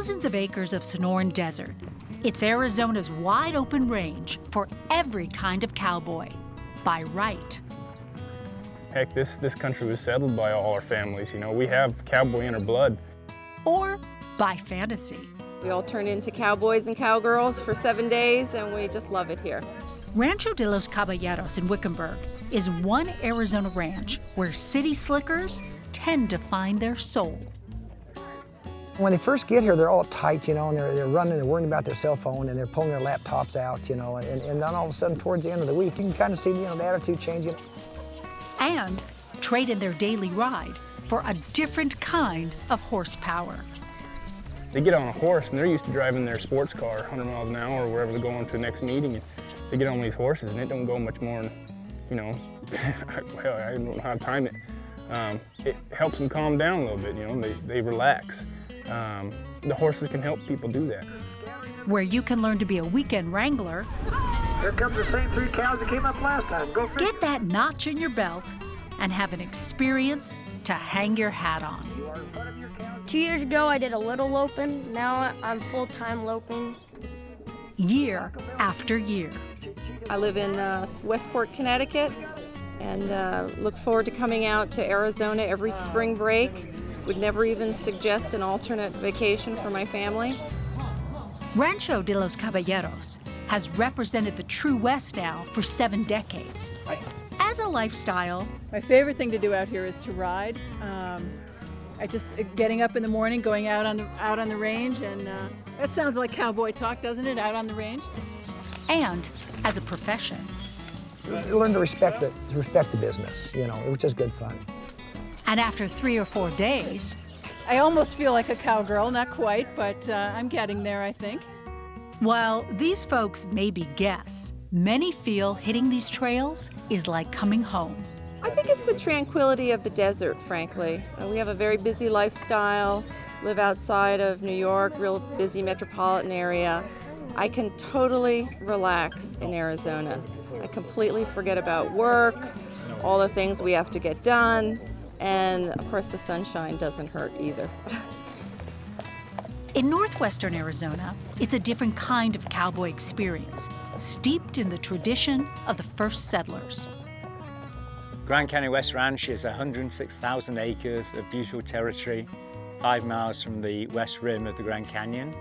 thousands of acres of Sonoran Desert. It's Arizona's wide-open range for every kind of cowboy, by right. Heck, this country was settled by all our families. You know, we have cowboy in our blood. Or by fantasy. We all turn into cowboys and cowgirls for 7 days, and we just love it here. Rancho de los Caballeros in Wickenburg is one Arizona ranch where city slickers tend to find their soul. When they first get here, they're all uptight, you know, and they're running, they're worrying about their cell phone, and they're pulling their laptops out, you know, and then all of a sudden, towards the end of the week, you can kind of see, you know, the attitude changing. And trade in their daily ride for a different kind of horsepower. They get on a horse, and they're used to driving their sports car 100 miles an hour or wherever they're going to the next meeting, and they get on these horses, and it don't go much more than, you know, well, I don't know how to time it. It helps them calm down a little bit, you know, they relax. The horses can help people do that. Where you can learn to be a weekend wrangler. Here comes the same 3 cows that came up last time. Go for it. Get that notch in your belt and have an experience to hang your hat on. 2 years ago, I did a little loping. Now I'm full-time loping. Year after year. I live in Westport, Connecticut, and look forward to coming out to Arizona every spring break. Would never even suggest an alternate vacation for my family. Rancho de los Caballeros has represented the true West now for 7 decades. As a lifestyle, my favorite thing to do out here is to ride. Getting up in the morning, going out on the range, and that sounds like cowboy talk, doesn't it? Out on the range. And as a profession. You learn to respect the business, you know, which is good fun. And after 3 or 4 days, I almost feel like a cowgirl, not quite, but I'm getting there, I think. While these folks maybe guess, many feel hitting these trails is like coming home. I think it's the tranquility of the desert, frankly. We have a very busy lifestyle, live outside of New York, real busy metropolitan area. I can totally relax in Arizona. I completely forget about work, all the things we have to get done, and of course the sunshine doesn't hurt either. In northwestern Arizona, it's a different kind of cowboy experience, steeped in the tradition of the first settlers. Grand Canyon West Ranch is 106,000 acres of beautiful territory, 5 miles from the west rim of the Grand Canyon.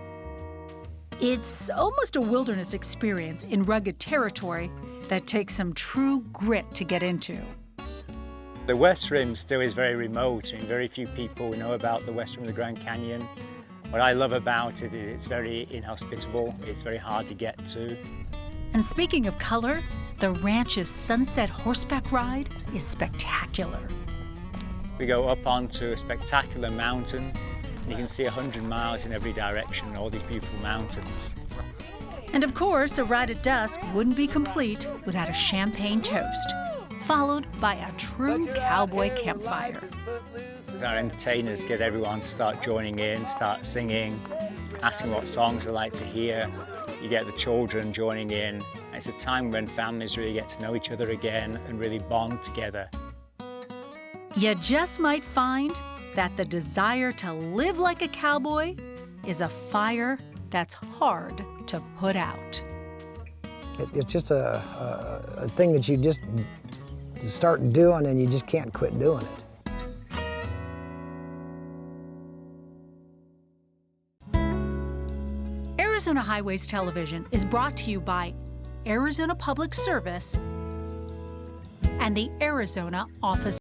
It's almost a wilderness experience in rugged territory that takes some true grit to get into. The west rim still is very remote. I mean, very few people know about the west rim of the Grand Canyon. What I love about it is it's very inhospitable. It's very hard to get to. And speaking of color, the ranch's sunset horseback ride is spectacular. We go up onto a spectacular mountain. And you can see 100 miles in every direction, all these beautiful mountains. And of course, a ride at dusk wouldn't be complete without a champagne toast, followed by a true cowboy campfire. Our entertainers get everyone to start joining in, start singing, asking what songs they like to hear. You get the children joining in. It's a time when families really get to know each other again and really bond together. You just might find that the desire to live like a cowboy is a fire that's hard to put out. It's just a thing that you just start doing and you just can't quit doing it. Arizona Highways Television is brought to you by Arizona Public Service and the Arizona Office